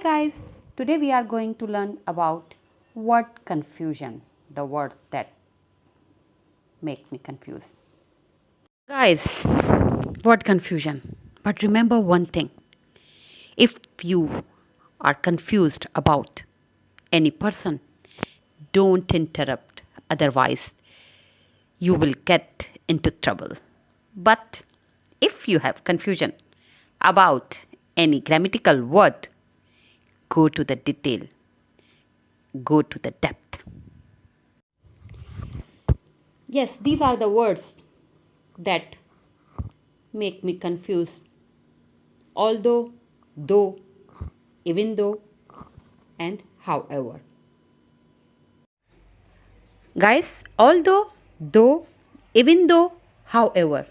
guys, today we are going to learn about word confusion, the words that make me confused. Guys, word confusion. But remember one thing, if you are confused about any person, don't interrupt, otherwise, you will get into trouble. But if you have confusion about any grammatical word, go to the detail, go to the depth. Yes, these are the words that make me confused. Although, though, even though, and however. Guys, although, though, even though, however.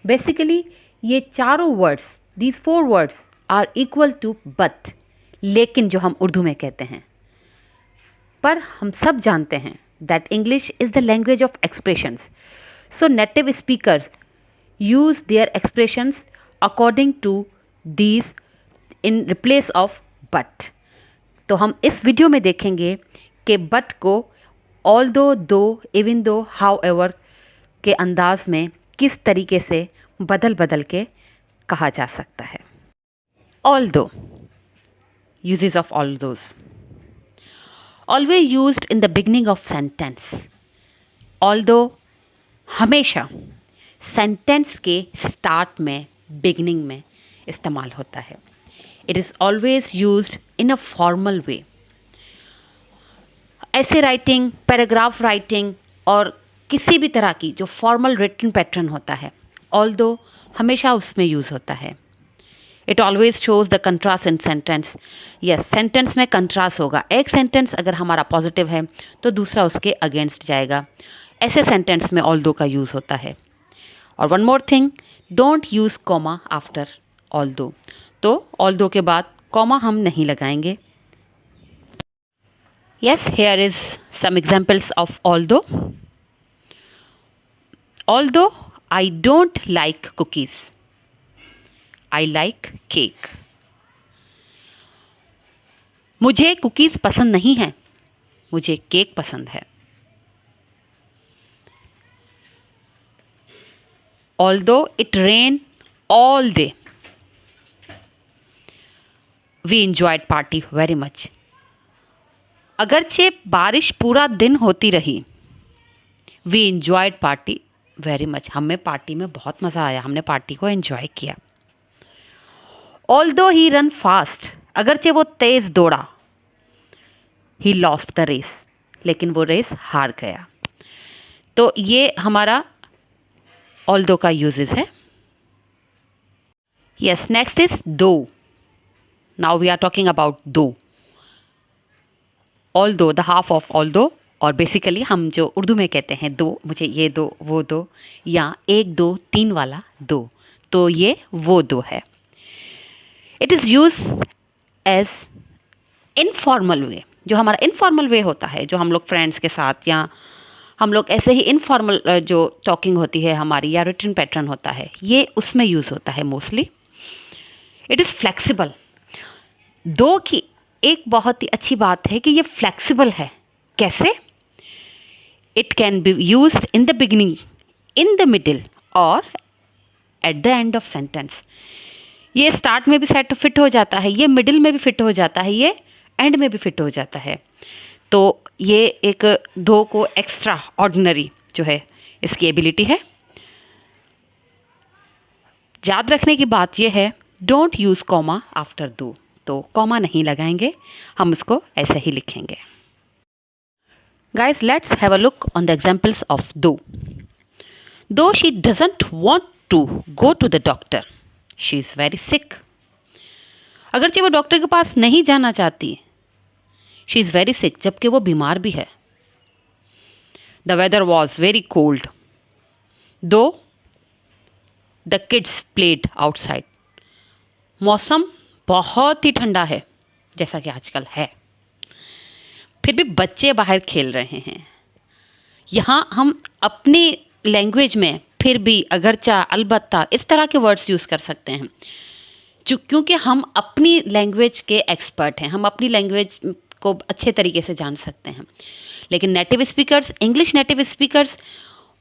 Basically, ये चारों words, these four words are equal to but. लेकिन जो हम उर्दू में कहते हैं, पर हम सब जानते हैं that English is the language of expressions. So native speakers use their expressions according to these in replace of but. तो हम इस वीडियो में देखेंगे कि but को although, though, even though, however के अंदाज में किस तरीके से बदल बदल के कहा जा सकता है. Although, uses of although. Always used in the beginning of sentence. Although हमेशा सेंटेंस के स्टार्ट में, बिगनिंग में इस्तेमाल होता है. It is always used in a formal वे. ऐसे राइटिंग, पैराग्राफ राइटिंग और किसी भी तरह की जो फॉर्मल रिटन पैटर्न होता है, ऑल्दो हमेशा उसमें यूज़ होता है. It always shows the contrast in sentence. Yes, sentence में कंट्रास्ट होगा. एक सेंटेंस अगर हमारा पॉजिटिव है तो दूसरा उसके अगेंस्ट जाएगा. ऐसे सेंटेंस में ऑल्दो का यूज़ होता है. और one more thing, don't use comma after although. तो ऑल्दो के बाद कॉमा हम नहीं लगाएंगे. Yes, here is some examples of although. Although I don't like cookies, I like cake. मुझे कुकीज़ पसंद नहीं है, मुझे केक पसंद है. Although it rained all day, we enjoyed party very much. अगरचे बारिश पूरा दिन होती रही, we enjoyed party very much. हमें पार्टी में बहुत मज़ा आया, हमने पार्टी को एंजॉय किया. Although he run fast, अगरचे वो तेज़ दौड़ा, he lost the race, लेकिन वो रेस हार गया. तो ये हमारा although का uses है. Yes, next is though. Now we are talking about though. Although, the half of although, और बेसिकली हम जो उर्दू में कहते हैं दो, मुझे ये दो, वो दो, या एक दो तीन वाला दो, तो ये वो दो है. It is use as informal way. जो हमारा इनफॉर्मल वे होता है, जो हम लोग फ्रेंड्स के साथ या हम लोग ऐसे ही इनफॉर्मल जो टॉकिंग होती है हमारी या रिटन पैटर्न होता है, ये उसमें यूज़ होता है मोस्टली. It is flexible. दो की एक बहुत ही अच्छी बात है कि ये फ्लेक्सिबल है. कैसे? It can be used in the beginning, in the middle और at the end of sentence. ये स्टार्ट में भी सेट फिट हो जाता है, ये मिडिल में भी फिट हो जाता है, ये एंड में भी फिट हो जाता है. तो ये एक दो को एक्स्ट्रा ऑर्डिनरी जो है इसकी एबिलिटी है. याद रखने की बात यह है, डोंट यूज़ कॉमा आफ्टर दो. तो कॉमा नहीं लगाएंगे, हम इसको ऐसे ही लिखेंगे. Guys, let's have a look on the examples of though. Though she doesn't want to go to the doctor, she is very sick. अगरचे वो डॉक्टर के पास नहीं जाना चाहती, शी इज़ वेरी सिक, जबकि वो बीमार भी है. The weather was very cold, though the kids played outside. मौसम बहुत ही ठंडा है, जैसा कि आजकल है, फिर भी बच्चे बाहर खेल रहे हैं. यहाँ हम अपनी लैंग्वेज में फिर भी, अगरचा, अलबत्ता, इस तरह के वर्ड्स यूज़ कर सकते हैं. क्योंकि हम अपनी लैंग्वेज के एक्सपर्ट हैं, हम अपनी लैंग्वेज को अच्छे तरीके से जान सकते हैं। लेकिन native speakers, English native speakers,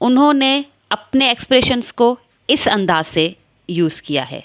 उन्होंने अपने एक्सप्रेशंस को इस अंदाज से यूज़ किया है।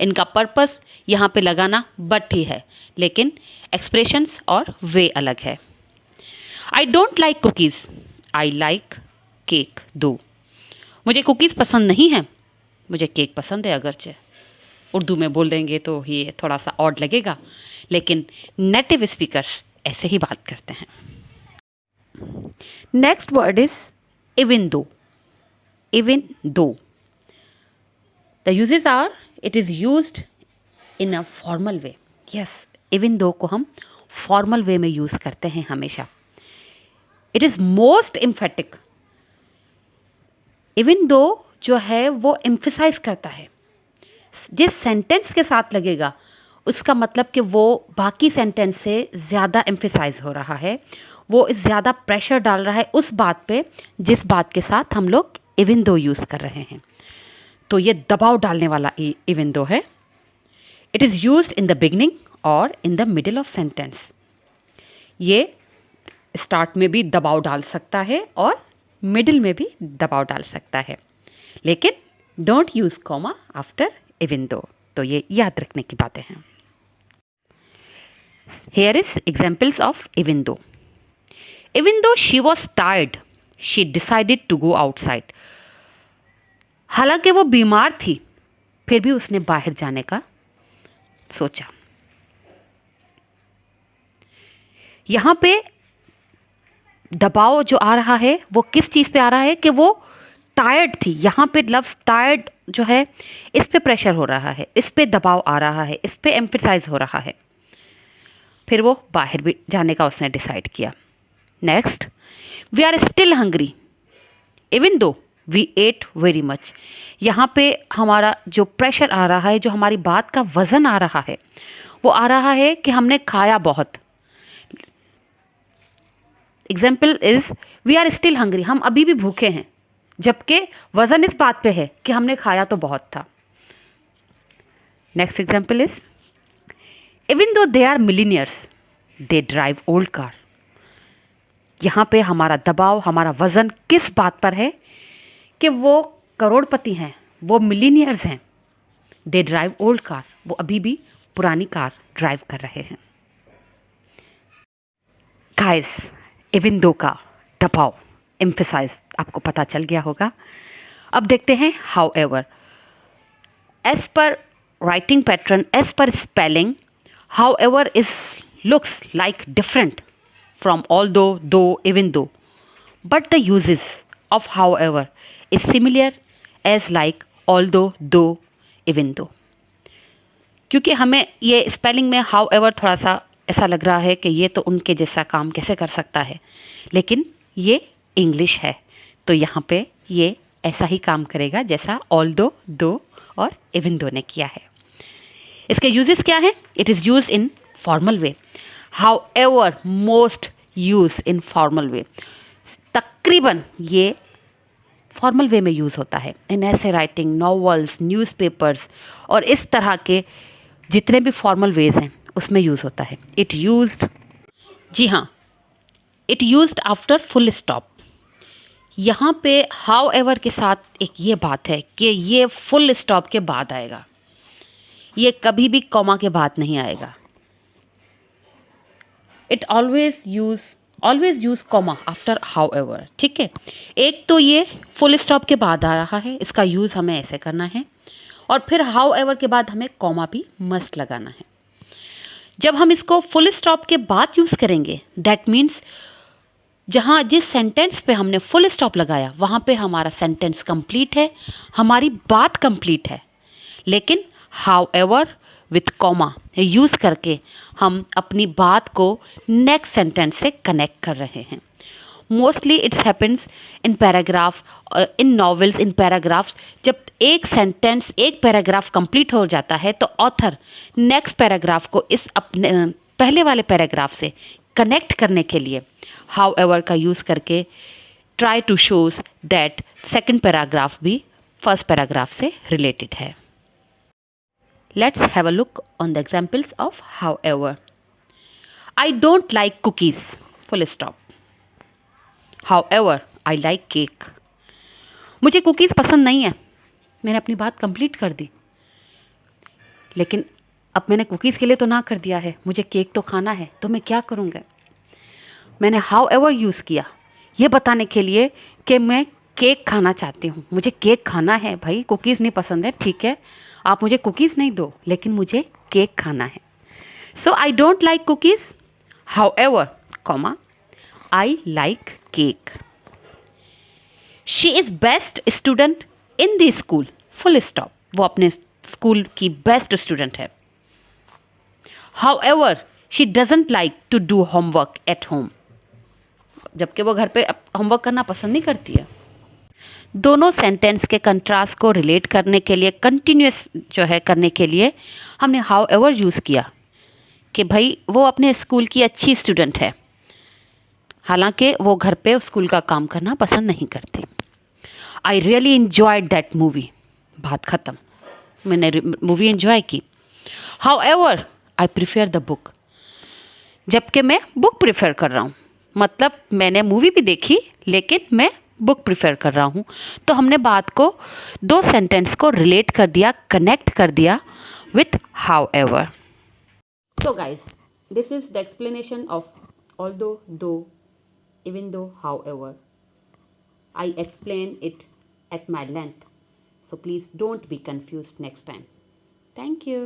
इनका पर्पस यहाँ पे लगाना बट ही है, लेकिन एक्सप्रेशंस और वे अलग है। आई don't like cookies, I like cake दो। मुझे कुकीज़ पसंद नहीं है, मुझे केक पसंद है। अगरचे उर्दू में बोल देंगे तो ये थोड़ा सा ऑड लगेगा, लेकिन नेटिव स्पीकर्स ऐसे ही बात करते हैं। Next word is even though. Even though, the usages are, it is used in a formal way. Yes, even though को हम फॉर्मल वे में यूज़ करते हैं हमेशा। It is most emphatic. Even though जो है वो एम्फेसाइज करता है, जिस सेंटेंस के साथ लगेगा उसका मतलब कि वो बाकी सेंटेंस से ज़्यादा एम्फेसाइज हो रहा है, वो ज़्यादा प्रेशर डाल रहा है उस बात पे जिस बात के साथ हम लोग इवन दो यूज़ कर रहे हैं। तो ये दबाव डालने वाला इवन दो है। It is used in the beginning और in the middle of sentence. ये स्टार्ट में भी दबाव डाल सकता है और मिडिल में भी दबाव डाल सकता है, लेकिन don't use comma after even though. तो ये याद रखने की बातें हैं। Here is examples of even though. Even though she was tired, she decided to go outside. हालांकि वो बीमार थी, फिर भी उसने बाहर जाने का सोचा। यहाँ पे दबाव जो आ रहा है वो किस चीज़ पे आ रहा है कि वो टायर्ड थी। यहाँ पे लफ्ज़ टायर्ड जो है इस पे प्रेशर हो रहा है, इस पे दबाव आ रहा है, इस पे एम्फेसाइज हो रहा है। फिर वो बाहर भी जाने का उसने डिसाइड किया। Next, we are still hungry even though we ate very much. यहाँ पे हमारा जो प्रेशर आ रहा है, जो हमारी बात का वज़न आ रहा है, वो आ रहा है कि हमने खाया बहुत। Example is we are still hungry, हम अभी भी भूखे हैं, जबकि वज़न इस बात पे है कि हमने खाया तो बहुत था। Next example is even though they are millionaires they drive old car. यहाँ पे हमारा दबाव, हमारा वज़न किस बात पर है कि वो करोड़पति हैं, वो मिलीनियर्स हैं। दे ड्राइव ओल्ड कार, वो अभी भी पुरानी कार ड्राइव कर रहे हैं। गाइस, इवन दो का दबाव, एम्फेसाइज आपको पता चल गया होगा। अब देखते हैं however. As per writing pattern, as per spelling, however is looks like different from although, though, even though, but the uses of however is similar as like although, though, even though। क्योंकि हमें ये spelling में however थोड़ा सा ऐसा लग रहा है कि ये तो उनके जैसा काम कैसे कर सकता है, लेकिन ये इंग्लिश है, तो यहाँ पे ये ऐसा ही काम करेगा जैसा although, though और even though ने किया है। इसके यूजेस क्या है? It is use in formal way, however most use in formal way. तकरीबन ये फॉर्मल वे में यूज़ होता है इन ऐसे राइटिंग, नॉवेल्स, न्यूज़पेपर्स और इस तरह के जितने भी फॉर्मल वेज हैं उसमें यूज़ होता है। इट यूज्ड, जी हाँ, it used after full stop. यहाँ पे हाउएवर के साथ एक ये बात है कि ये फुल स्टॉप के बाद आएगा, ये कभी भी कॉमा के बाद नहीं आएगा। It always use comma after however, ठीक है। एक तो ये फुल स्टॉप के बाद आ रहा है, इसका यूज़ हमें ऐसे करना है, और फिर हाउएवर के बाद हमें कॉमा भी मस्ट लगाना है। जब हम इसको फुल स्टॉप के बाद यूज़ करेंगे, दैट मीन्स जहाँ जिस सेंटेंस पे हमने फुल स्टॉप लगाया वहाँ पे हमारा सेंटेंस कंप्लीट है, हमारी बात कंप्लीट है। लेकिन हाउएवर विथ कॉमा यूज़ करके हम अपनी बात को नेक्स्ट सेंटेंस से कनेक्ट कर रहे हैं। Mostly it's happens in paragraph, in novels, in paragraphs. जब एक सेंटेंस, एक पैराग्राफ कंप्लीट हो जाता है तो ऑथर नेक्स्ट पैराग्राफ को इस अपने पहले वाले पैराग्राफ से कनेक्ट करने के लिए हाउएवर का यूज़ करके try to shows that second paragraph भी फर्स्ट पैराग्राफ से रिलेटेड है। Let's have a look on the examples of however. I don't like cookies. Full stop. However, I like cake. मुझे cookies पसंद नहीं है. मैंने अपनी बात कंप्लीट कर दी. लेकिन अब मैंने कुकीज़ के लिए तो ना कर दिया है, मुझे केक तो खाना है, तो मैं क्या करूँगा? मैंने हाउएवर यूज़ किया ये बताने के लिए कि मैं केक खाना चाहती हूँ, मुझे केक खाना है. भाई कुकीज़ नहीं पसंद है, ठीक है, आप मुझे कुकीज़ नहीं दो, लेकिन मुझे केक खाना है. So I don't like cookies, however, comma, I like cake. She is best student in the school. Full stop. वो अपने स्कूल की बेस्ट स्टूडेंट है. However, she doesn't like to do homework at home. जबकि वो घर पे homework करना पसंद नहीं करती है. दोनों सेंटेंस के कंट्रास्ट को रिलेट करने के लिए, कंटिन्यूस जो है करने के लिए, हमने हाउ एवर यूज़ किया कि भाई वो अपने स्कूल की अच्छी स्टूडेंट है, हालांकि वो घर पे स्कूल का काम करना पसंद नहीं करती. I really enjoyed that movie. बात ख़त्म. मैंने मूवी इन्जॉय की. How ever I prefer the book. जबकि मैं बुक प्रिफेयर कर रहा हूँ, मतलब मैंने मूवी भी देखी लेकिन मैं बुक प्रिफेयर कर रहा हूँ. तो हमने बात को, दो सेंटेंस को रिलेट कर दिया, कनेक्ट कर दिया with however. So guys, this is the explanation of although, though, even though, however. I explain it at my length. So please don't be confused next time. Thank you.